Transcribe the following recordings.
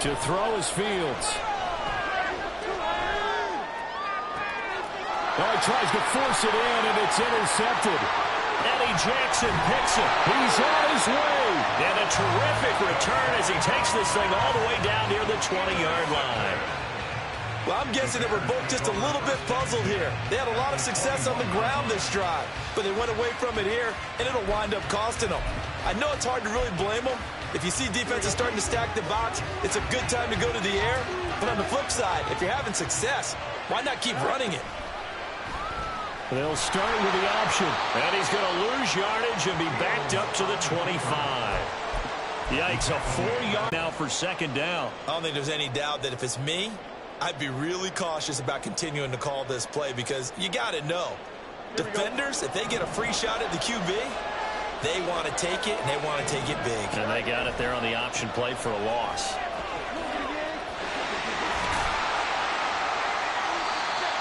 To throw is Fields. Oh, he tries to force it in, and it's intercepted. Eddie Jackson picks it. He's on his way. And a terrific return as he takes this thing all the way down near the 20-yard line. Well, I'm guessing they were both just a little bit puzzled here. They had a lot of success on the ground this drive, but they went away from it here, and it'll wind up costing them. I know it's hard to really blame them. If you see defenses starting to stack the box, it's a good time to go to the air. But on the flip side, if you're having success, why not keep running it? They'll start with the option. And he's going to lose yardage and be backed up to the 25. Yikes, a 4-yard now for second down. I don't think there's any doubt that if it's me, I'd be really cautious about continuing to call this play because you got to know. Defenders, if they get a free shot at the QB, they want to take it, and they want to take it big. And they got it there on the option play for a loss.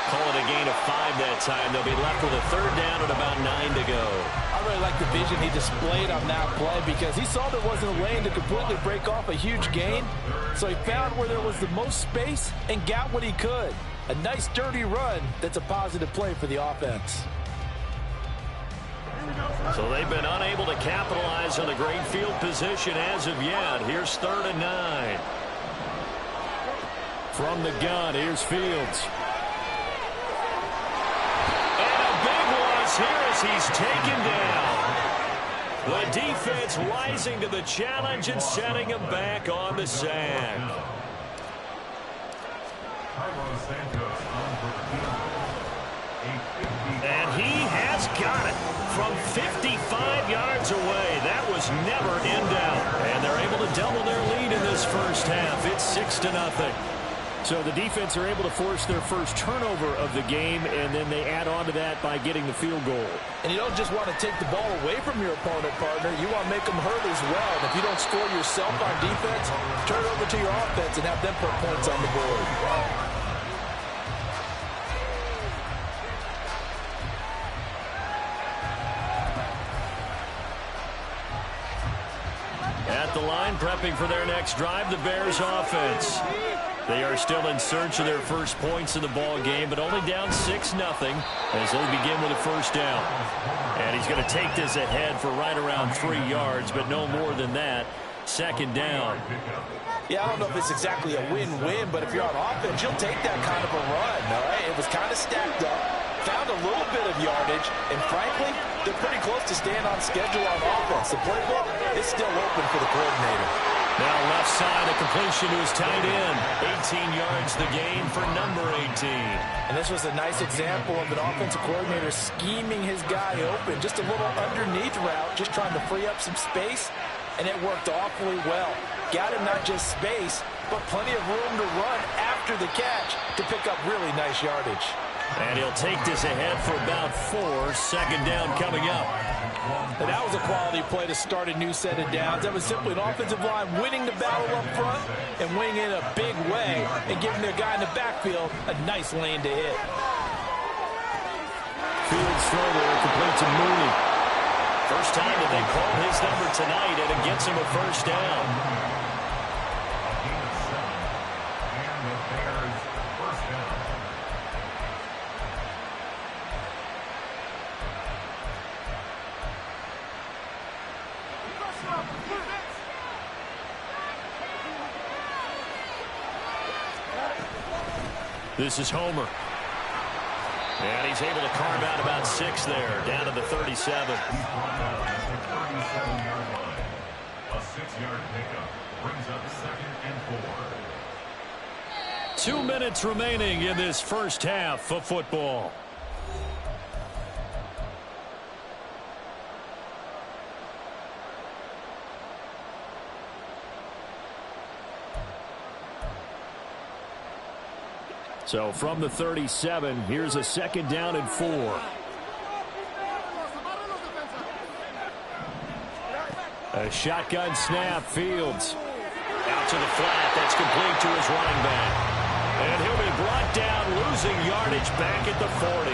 Call it a gain of 5 that time. They'll be left with a third down and about 9 to go. I really like the vision he displayed on that play because he saw there wasn't a lane to completely break off a huge gain. So he found where there was the most space and got what he could. A nice dirty run that's a positive play for the offense. So they've been unable to capitalize on the great field position as of yet. Here's 3rd and 9. From the gun, here's Fields. Here as he's taken down. The defense rising to the challenge and setting him back on the sack. And he has got it from 55 yards away. That was never in doubt. And they're able to double their lead in this first half. It's 6-0. So the defense are able to force their first turnover of the game, and then they add on to that by getting the field goal. And you don't just want to take the ball away from your opponent, partner. You want to make them hurt as well. And if you don't score yourself on defense, turn it over to your offense and have them put points on the board. At the line, prepping for their next drive, the Bears offense. They are still in search of their first points in the ball game, but only down 6-0 as they begin with a first down. And he's going to take this ahead for right around 3 yards, but no more than that. Second down. Yeah, I don't know if it's exactly a win-win, but if you're on offense, you'll take that kind of a run, all right? It was kind of stacked up, found a little bit of yardage, and frankly, they're pretty close to staying on schedule on offense. The playbook is still open for the coordinator. Now left side, a completion to his tight end. 18 yards the gain for number 18. And this was a nice example of an offensive coordinator scheming his guy open. Just a little underneath route, just trying to free up some space, and it worked awfully well. Got him not just space, but plenty of room to run after the catch to pick up really nice yardage. And he'll take this ahead for about 4. Second down coming up. And that was a quality play to start a new set of downs. That was simply an offensive line winning the battle up front and winning in a big way and giving their guy in the backfield a nice lane to hit. Fields throw there, complete to Mooney. First time that they called his number tonight, and it gets him a first down. This is Homer. And he's able to carve out about 6 there, down to the 37. A 6-yard pickup brings up 2nd and 4. 2 minutes remaining in this first half of football. So from the 37, here's a 2nd down and 4. A shotgun snap, Fields. Out to the flat, that's complete to his running back. And he'll be brought down, losing yardage back at the 40.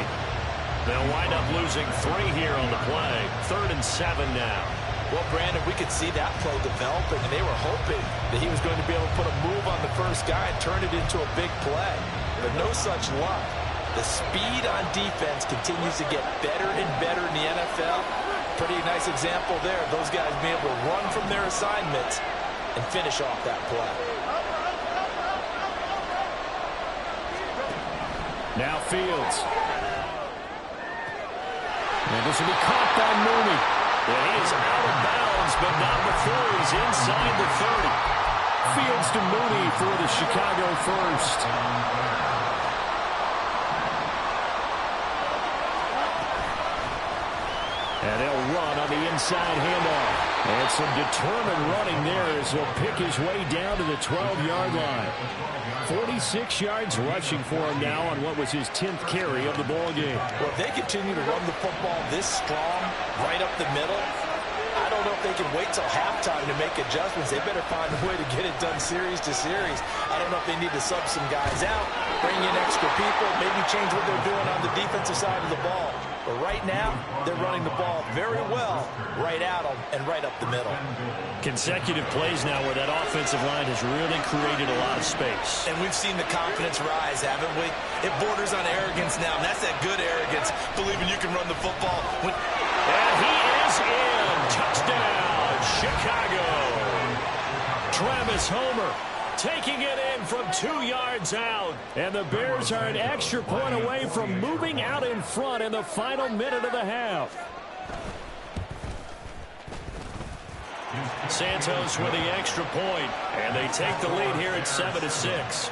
They'll wind up losing 3 here on the play. 3rd and 7 now. Well, Brandon, we could see that play developing, and they were hoping that he was going to be able to put a move on the first guy and turn it into a big play. But no such luck. The speed on defense continues to get better and better in the NFL. Pretty nice example there. Those guys being able to run from their assignments and finish off that play. Now Fields. And this will be caught by Mooney. Yeah, he is out of bounds, but not before he's inside the 30. Fields to Mooney for the Chicago first. And they'll run on the inside handoff. And some determined running there as he'll pick his way down to the 12-yard line. 46 yards rushing for him now on what was his 10th carry of the ball game. Well, if they continue to run the football this strong, right up the middle, I don't know if they can wait till halftime to make adjustments. They better find a way to get it done series to series. I don't know if they need to sub some guys out, bring in extra people, maybe change what they're doing on the defensive side of the ball. But right now, they're running the ball very well right at them and right up the middle. Consecutive plays now where that offensive line has really created a lot of space. And we've seen the confidence rise, haven't we? It borders on arrogance now, and that's that good arrogance, believing you can run the football. And he is in. Touchdown, Chicago. Travis Homer taking it in from 2 yards out. And the Bears are an extra point away from moving out in front in the final minute of the half. Santos with the extra point, and they take the lead here at 7-6.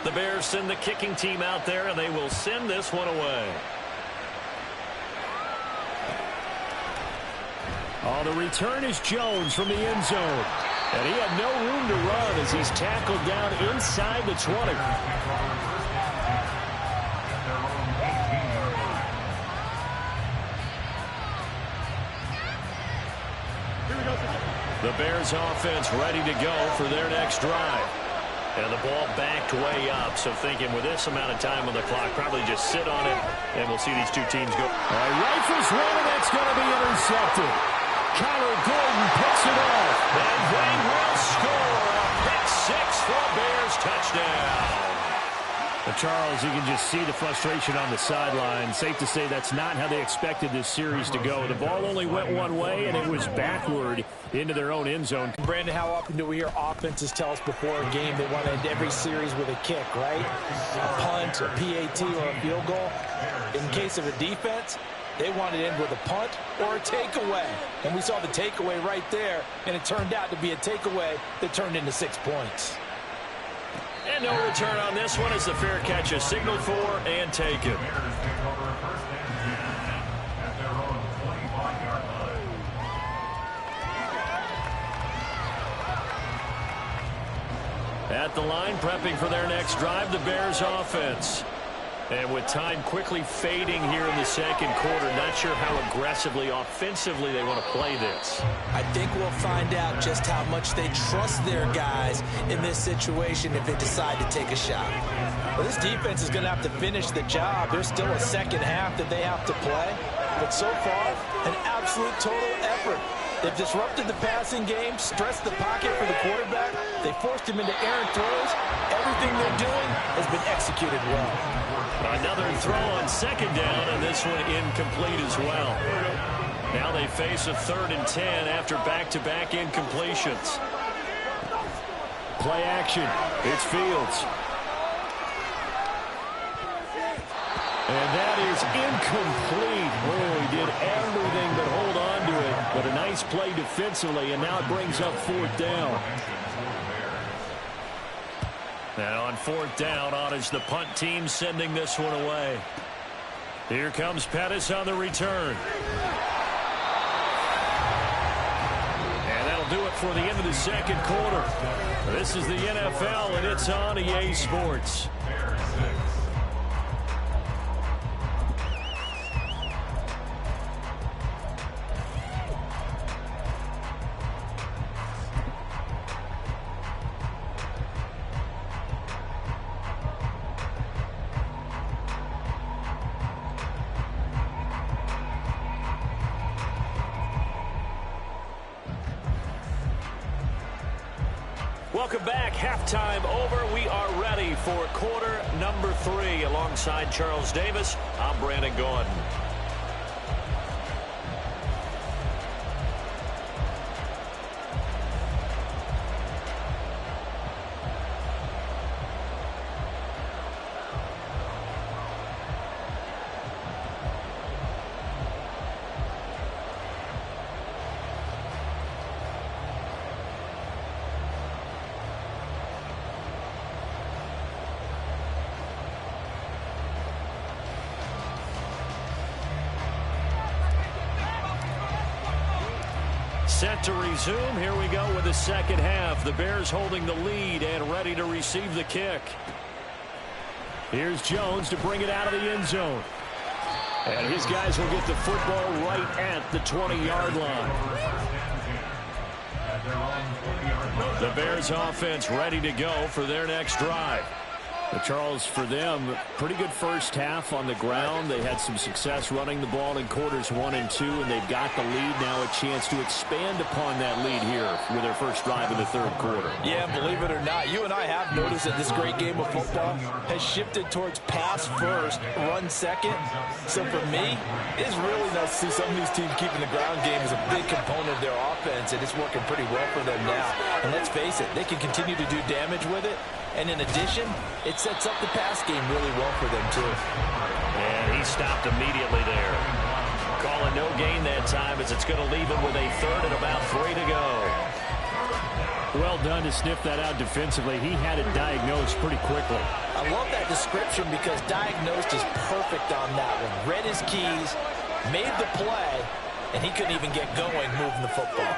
The Bears send the kicking team out there, and they will send this one away. On the return is Jones from the end zone. And he had no room to run as he's tackled down inside the 20. The Bears offense ready to go for their next drive. And the ball backed way up, so thinking with this amount of time on the clock, probably just sit on it, and we'll see these two teams go. Rifles one, and that's going to be intercepted. Kyler Gordon picks it off, and they will score a pick six for a Bears touchdown. But Charles, you can just see the frustration on the sideline. Safe to say that's not how they expected this series to go. The ball only went one way, and it was backward into their own end zone. Brandon, how often do we hear offenses tell us before a game they want to end every series with a kick, right? A punt, a PAT, or a field goal. In case of a defense, they want to end with a punt or a takeaway. And we saw the takeaway right there, and it turned out to be a takeaway that turned into 6 points. And no return on this one as the fair catch is signaled for and taken. At the line, prepping for their next drive, the Bears offense. And with time quickly fading here in the second quarter, not sure how aggressively, offensively they want to play this. I think we'll find out just how much they trust their guys in this situation if they decide to take a shot. Well, this defense is going to have to finish the job. There's still a second half that they have to play. But so far, an absolute total effort. They've disrupted the passing game, stressed the pocket for the quarterback. They forced him into errant throws. Everything they're doing has been executed well. Another throw on second down, and this one incomplete as well. Now they face a 3rd and 10 after back-to-back incompletions. Play action. It's Fields. And that is incomplete. Oh, he did everything but hold on to it. But a nice play defensively, and now it brings up 4th down. And on 4th down, on is the punt team sending this one away. Here comes Pettis on the return. And that'll do it for the end of the second quarter. This is the NFL, and it's on EA Sports. Welcome back. Halftime over. We are ready for quarter number 3. Alongside Charles Davis, I'm Brandon Gaudin. Set to resume. Here we go with the second half. The Bears holding the lead and ready to receive the kick. Here's Jones to bring it out of the end zone. And his guys will get the football right at the 20-yard line. The Bears offense ready to go for their next drive. But Charles, for them, pretty good first half on the ground. They had some success running the ball in quarters 1 and 2, and they've got the lead now, a chance to expand upon that lead here with their first drive in the third quarter. Yeah, believe it or not, you and I have noticed that this great game of football has shifted towards pass first, run second. So for me, it's really nice to see some of these teams keeping the ground game as a big component of their offense, and it's working pretty well for them now. And let's face it, they can continue to do damage with it. And in addition, it sets up the pass game really well for them, too. And he stopped immediately there. Calling no gain that time as it's going to leave him with a third and about 3 to go. Well done to sniff that out defensively. He had it diagnosed pretty quickly. I love that description because diagnosed is perfect on that one. Read his keys, made the play, and he couldn't even get going moving the football.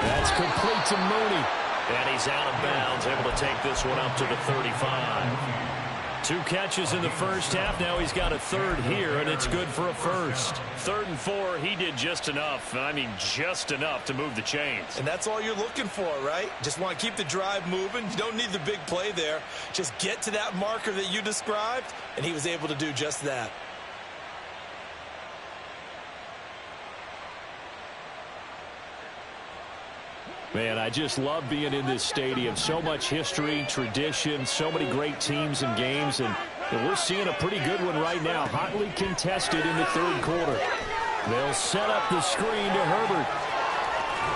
That's complete to Mooney. And he's out of bounds, able to take this one up to the 35. 2 catches in the first half. Now he's got a third here, and it's good for a first. 3rd and 4, he did just enough. I mean, just enough to move the chains. And that's all you're looking for, right? Just want to keep the drive moving. You don't need the big play there. Just get to that marker that you described, and he was able to do just that. Man, I just love being in this stadium. So much history, tradition, so many great teams and games, and we're seeing a pretty good one right now. Hotly contested in the third quarter. They'll set up the screen to Herbert.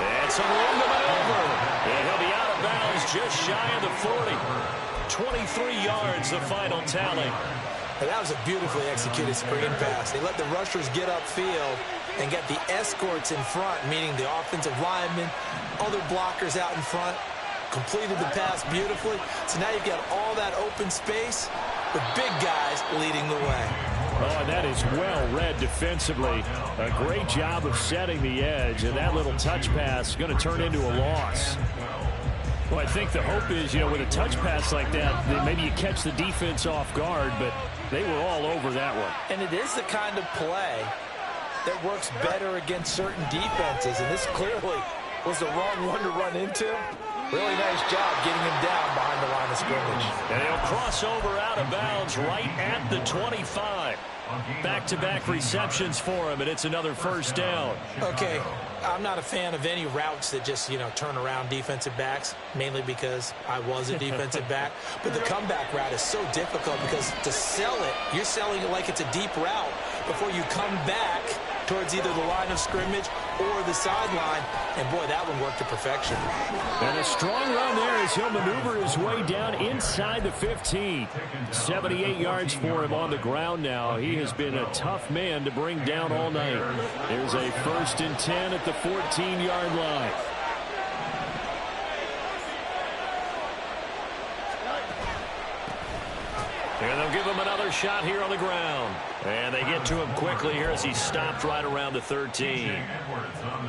And some room to maneuver. And he'll be out of bounds just shy of the 40. 23 yards, the final tally. And that was a beautifully executed screen pass. They let the rushers get upfield and get the escorts in front, meaning the offensive linemen, other blockers out in front, completed the pass beautifully. So now you've got all that open space with big guys leading the way. Oh, and that is well read defensively. A great job of setting the edge, and that little touch pass is going to turn into a loss. Well, I think the hope is, with a touch pass like that, that maybe you catch the defense off guard, but they were all over that one. And it is the kind of play that works better against certain defenses, and this clearly was the wrong one to run into. Really nice job getting him down behind the line of scrimmage. And he'll cross over out of bounds right at the 25. Back-to-back receptions for him, and it's another first down. Okay, I'm not a fan of any routes that just, turn around defensive backs, mainly because I was a defensive back. But the comeback route is so difficult because to sell it, you're selling it like it's a deep route before you come back towards either the line of scrimmage or the sideline. And, boy, that one worked to perfection. And a strong run there as he'll maneuver his way down inside the 15. 78 yards for him on the ground now. He has been a tough man to bring down all night. There's a 1st and 10 at the 14-yard line. And they'll give him another shot here on the ground. And they get to him quickly here as he stopped right around the 13.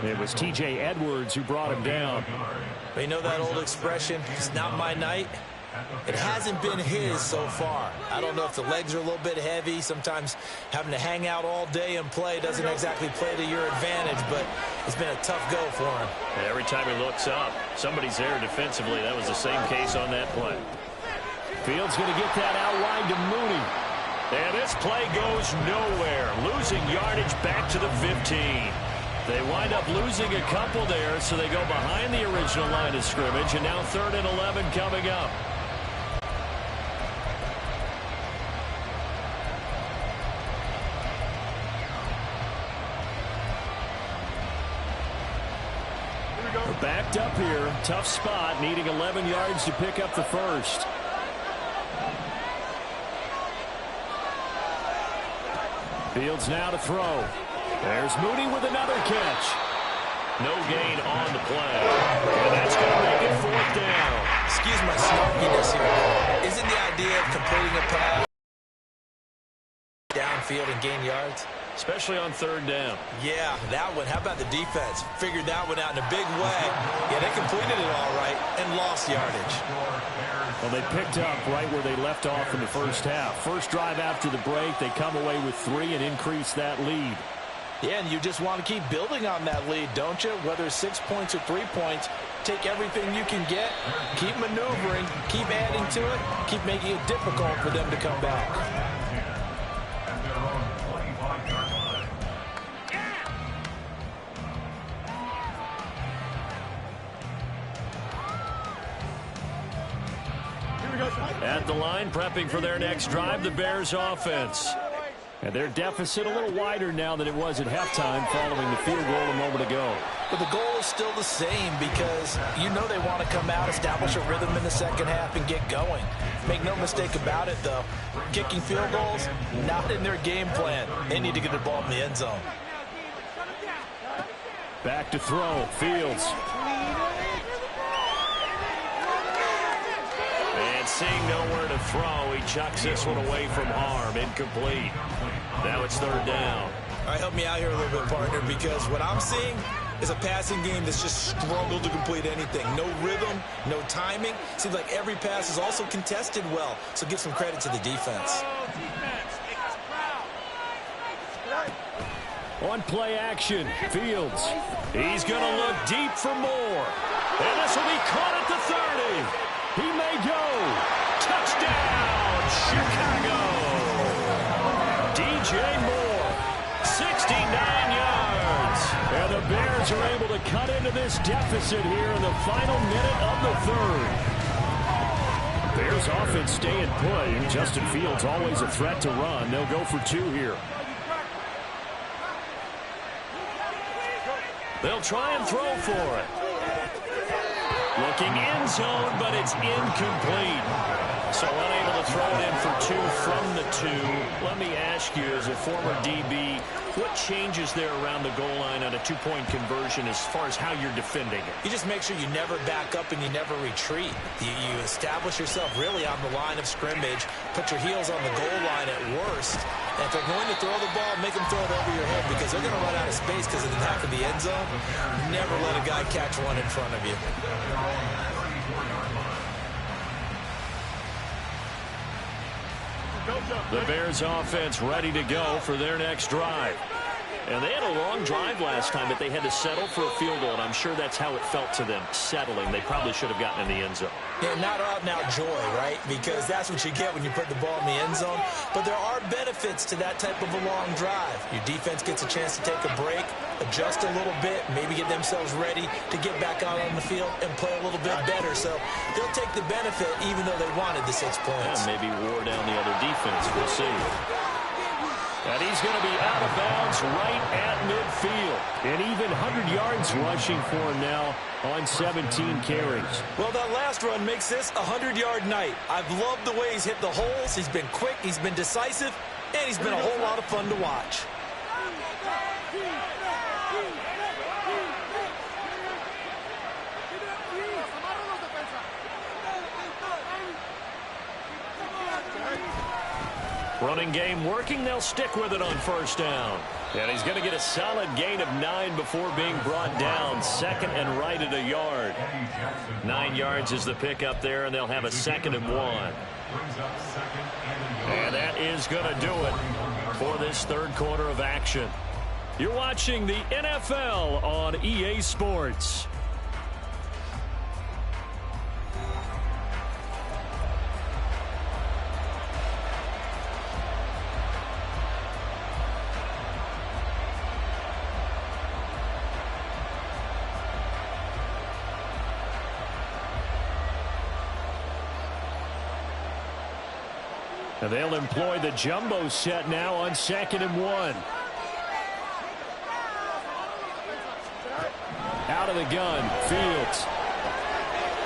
It was T.J. Edwards who brought him down. You know that old expression, it's not my night? It hasn't been his so far. I don't know if the legs are a little bit heavy. Sometimes having to hang out all day and play doesn't exactly play to your advantage, but it's been a tough go for him. And every time he looks up, somebody's there defensively. That was the same case on that play. Fields going to get that out wide to Mooney. And this play goes nowhere. Losing yardage back to the 15. They wind up losing a couple there, so they go behind the original line of scrimmage, and now 3rd and 11 coming up. We're backed up here. Tough spot, needing 11 yards to pick up the first. Fields now to throw. There's Mooney with another catch. No gain on the play. And that's going to make it 4th down. Excuse my snarkiness here. Isn't the idea of completing a pass downfield and gain yards? Especially on 3rd down. Yeah, that one. How about the defense? Figured that one out in a big way. Yeah, they completed it all right and lost yardage. Well, they picked up right where they left off in the first half. First drive after the break, they come away with 3 and increase that lead. Yeah, and you just want to keep building on that lead, don't you? Whether it's 6 points or 3 points, take everything you can get, keep maneuvering, keep adding to it, keep making it difficult for them to come back. At the line, prepping for their next drive, the Bears offense. And their deficit a little wider now than it was at halftime following the field goal a moment ago. But the goal is still the same because you know they want to come out, establish a rhythm in the second half, and get going. Make no mistake about it, though. Kicking field goals, not in their game plan. They need to get the ball in the end zone. Back to throw. Fields. And seeing nowhere to throw, he chucks this one away from harm. Incomplete. Now it's 3rd down. All right, help me out here a little bit, partner, because what I'm seeing is a passing game that's just struggled to complete anything. No rhythm, no timing. Seems like every pass is also contested well, so give some credit to the defense. On play action, Fields. He's going to look deep for more. And this will be caught at the 30. He may go. Touchdown, Chicago. DJ Moore, 69 yards. And the Bears are able to cut into this deficit here in the final minute of the 3rd. Bears offense staying put. Justin Fields always a threat to run. They'll go for 2 here. They'll try and throw for it. Looking end zone, but it's incomplete. So unable to throw it in for 2 from the 2. Let me ask you, as a former DB, what changes there around the goal line on a 2-point conversion as far as how you're defending it? You just make sure you never back up and you never retreat. You establish yourself really on the line of scrimmage, put your heels on the goal line at worst, and if they're going to throw the ball, make them throw it over your head because they're going to run out of space because of the attack of the end zone. Never let a guy catch one in front of you. The Bears offense ready to go for their next drive. And they had a long drive last time, but they had to settle for a field goal, and I'm sure that's how it felt to them, settling. They probably should have gotten in the end zone. Yeah, not out and out joy, right? Because that's what you get when you put the ball in the end zone. But there are benefits to that type of a long drive. Your defense gets a chance to take a break, adjust a little bit, maybe get themselves ready to get back out on the field and play a little bit better. So they'll take the benefit even though they wanted the 6 points. Yeah, maybe wore down the other defense. We'll see. And he's going to be out of bounds right at midfield. And even 100 yards rushing for him now on 17 carries. Well, that last run makes this a 100-yard night. I've loved the way he's hit the holes. He's been quick, he's been decisive, and he's been a whole lot of fun to watch. Running game working. They'll stick with it on 1st down. And he's going to get a solid gain of 9 before being brought down. 2nd and right at a yard. 9 yards is the pickup there, and they'll have a 2nd and 1. And that is going to do it for this 3rd quarter of action. You're watching the NFL on EA Sports. And they'll employ the jumbo set now on 2nd and 1. Out of the gun, Fields.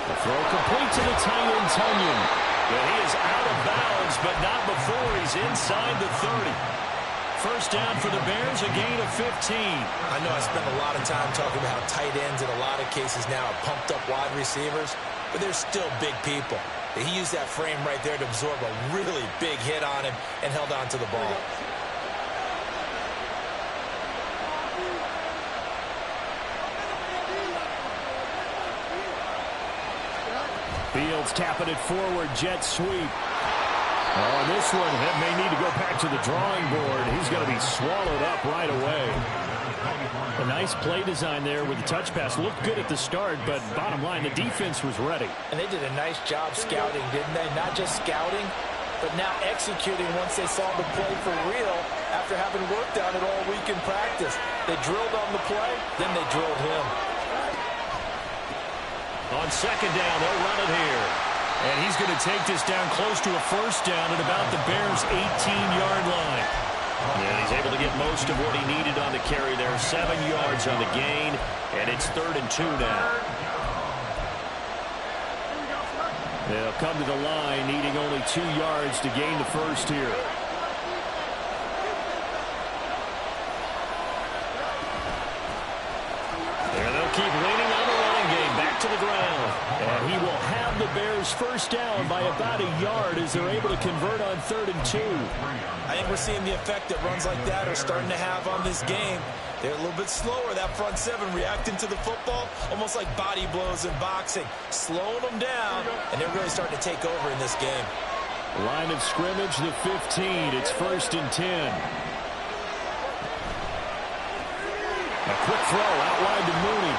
The throw complete to the tight end, Tonyan. But he is out of bounds, but not before he's inside the 30. First down for the Bears, a gain of 15. I know I spent a lot of time talking about how tight ends in a lot of cases now are pumped up wide receivers, but they're still big people. He used that frame right there to absorb a really big hit on him and held on to the ball. Fields tapping it forward, jet sweep. Oh, this one may need to go back to the drawing board. He's going to be swallowed up right away. A nice play design there with the touch pass. Looked good at the start, but bottom line, the defense was ready. And they did a nice job scouting, didn't they? Not just scouting, but now executing once they saw the play for real after having worked on it all week in practice. They drilled on the play, then they drilled him. On 2nd down, they'll run it here. And he's going to take this down close to a first down at about the Bears' 18-yard line. And he's able to get most of what he needed on the carry there. 7 yards on the gain, and it's 3rd and 2 now. They'll come to the line, needing only 2 yards to gain the first here. There they'll keep leaning on the running game. Back to the ground. And he will have the Bears first down by about a yard as they're able to convert on 3rd and 2. I think we're seeing the effect that runs like that are starting to have on this game. They're a little bit slower, that front seven, reacting to the football, almost like body blows in boxing, slowing them down, and they're really starting to take over in this game. Line of scrimmage, the 15. It's 1st and 10. A quick throw out wide to Mooney.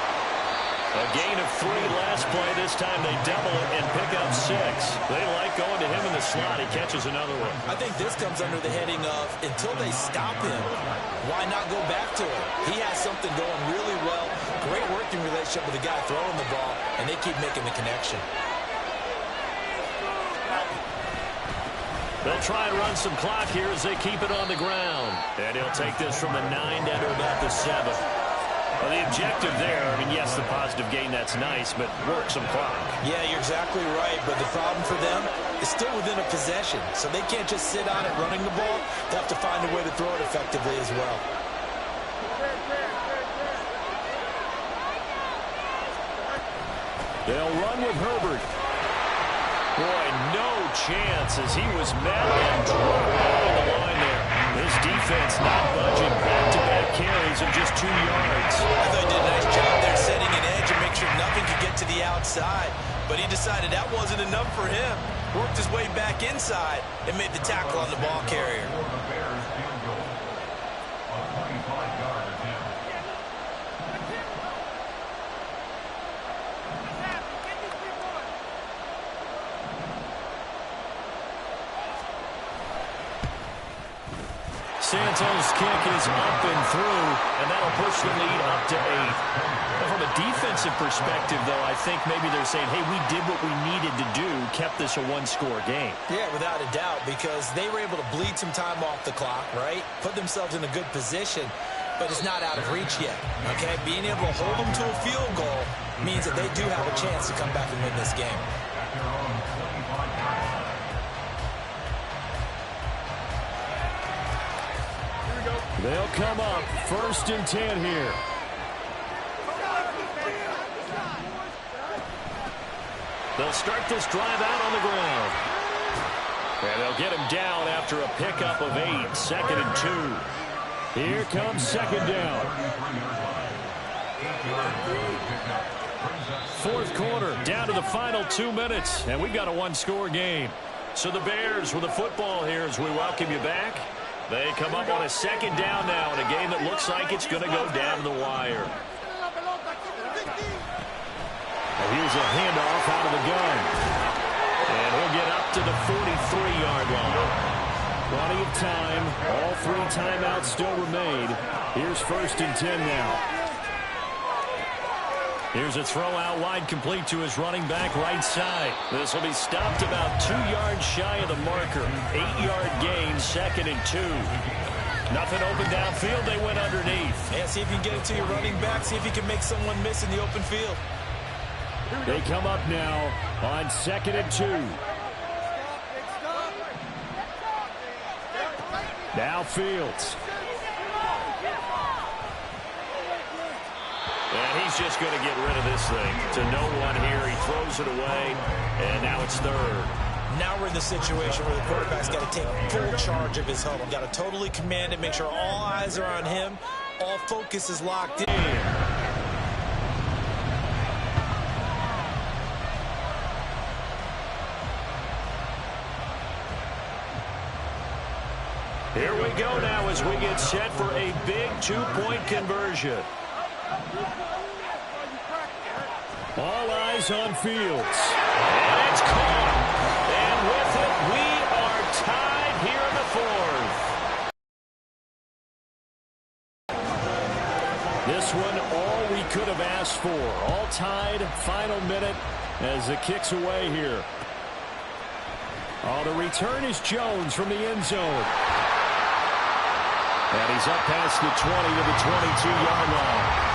A gain of 3 last play. This time they double it and pick up 6. They like going to him in the slot. He catches another one. I think this comes under the heading of, until they stop him, why not go back to him? He has something going really well. Great working relationship with the guy throwing the ball, and they keep making the connection. They'll try and run some clock here as they keep it on the ground. And he'll take this from the 9 down to about the 7. Well, the objective there, I mean, yes, the positive gain, that's nice, but work some clock. Yeah, you're exactly right, but the problem for them is still within a possession, so they can't just sit on it running the ball. They have to find a way to throw it effectively as well. They'll run with Herbert. Boy, no chance as he was met and dropped on the line there. This defense not budging. Back-to-back carries of just 2 yards. I thought he did a nice job there setting an edge and make sure nothing could get to the outside. But he decided that wasn't enough for him. Worked his way back inside and made the tackle on the ball carrier. Santos' kick is up and through, and that'll push the lead up to 8. Now, from a defensive perspective, though, I think maybe they're saying, hey, we did what we needed to do, kept this a 1-score game. Yeah, without a doubt, because they were able to bleed some time off the clock, right? Put themselves in a good position, but it's not out of reach yet, okay? Being able to hold them to a field goal means that they do have a chance to come back and win this game. They'll come up 1st and 10 here. They'll start this drive out on the ground. And they'll get him down after a pickup of 8, 2nd and 2. Here comes 2nd down. 4th quarter, down to the final 2 minutes, and we've got a 1-score game. So the Bears with the football here as we welcome you back. They come up on a 2nd down now in a game that looks like it's going to go down to the wire. And here's a handoff out of the gun. And he'll get up to the 43-yard line. Plenty of time. All 3 timeouts still remain. Here's 1st and 10 now. Here's a throw out wide, complete to his running back right side. This will be stopped about 2 yards shy of the marker. 8-yard gain, 2nd and 2. Nothing open downfield. They went underneath. And see if you can get it to your running back. See if you can make someone miss in the open field. They come up now on 2nd and 2. Now Fields. And he's just going to get rid of this thing. To no one here. He throws it away. And now it's 3rd. Now we're in the situation where the quarterback's got to take full charge of his huddle. Got to totally command it, make sure all eyes are on him. All focus is locked in. Here we go now as we get set for a big 2-point conversion. All eyes on Fields. And it's caught. And with it, we are tied here in the 4th. This one, all we could have asked for. All tied, final minute as it kicks away here. Oh, the return is Jones from the end zone. And he's up past the 20 to the 22-yard line.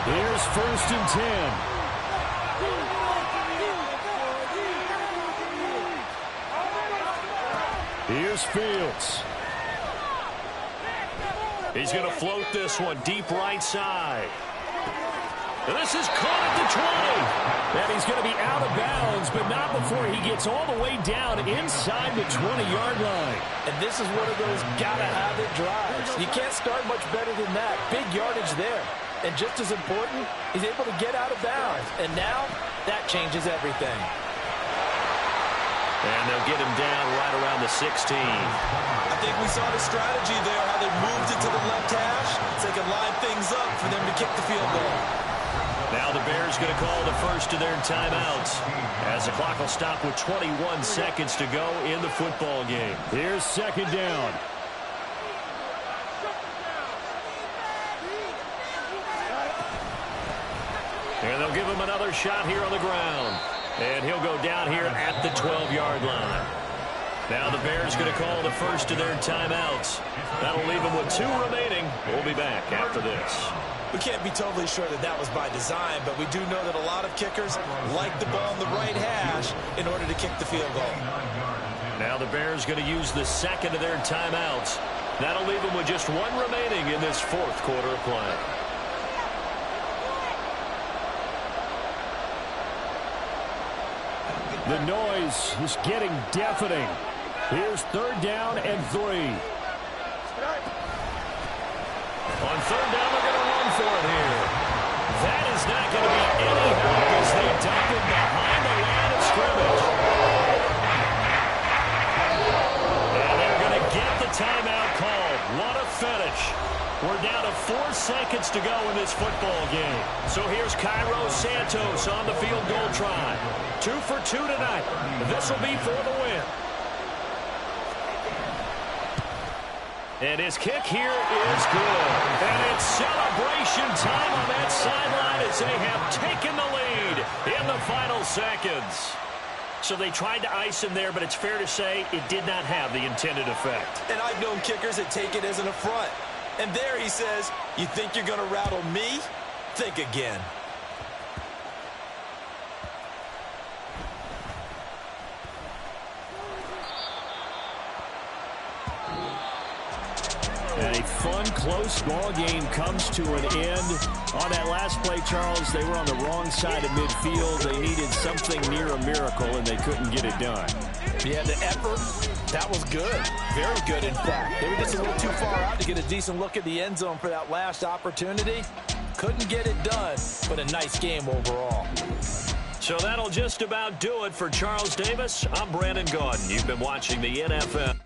Here's 1st and 10. Here's Fields. He's going to float this one deep right side. And this is caught at the 20. And he's going to be out of bounds, but not before he gets all the way down inside the 20-yard line. And this is one of those gotta-have-it drives. You can't start much better than that. Big yardage there. And just as important, he's able to get out of bounds. And now, that changes everything. And they'll get him down right around the 16. I think we saw the strategy there, how they moved it to the left hash so they could line things up for them to kick the field goal. Now the Bears going to call the first of their timeouts as the clock will stop with 21 seconds to go in the football game. Here's 2nd down. And they'll give him another shot here on the ground. And he'll go down here at the 12-yard line. Now the Bears going to call the first of their timeouts. That'll leave them with 2 remaining. We'll be back after this. We can't be totally sure that that was by design, but we do know that a lot of kickers like the ball in the right hash in order to kick the field goal. Now the Bears going to use the 2nd of their timeouts. That'll leave them with just 1 remaining in this 4th quarter of play. The noise is getting deafening. Here's 3rd down and 3. On 3rd down, they're going to run for it here. That is not going to be any help as they dump it behind the line of scrimmage. And they're going to get the timeout called. What a finish. We're down to 4 seconds to go in this football game. So here's Cairo Santos on the field goal try. 2 for 2 tonight. This will be for the win. And his kick here is good. And it's celebration time on that sideline as they have taken the lead in the final seconds. So they tried to ice him there, but it's fair to say it did not have the intended effect. And I've known kickers that take it as an affront. And there he says, you think you're going to rattle me? Think again. And a fun, close ball game comes to an end. On that last play, Charles, they were on the wrong side of midfield. They needed something near a miracle, and they couldn't get it done. Yeah, the effort, that was good. Very good, in fact. They were just a little too far out to get a decent look at the end zone for that last opportunity. Couldn't get it done, but a nice game overall. So that'll just about do it for Charles Davis. I'm Brandon Gaudin. You've been watching the NFL.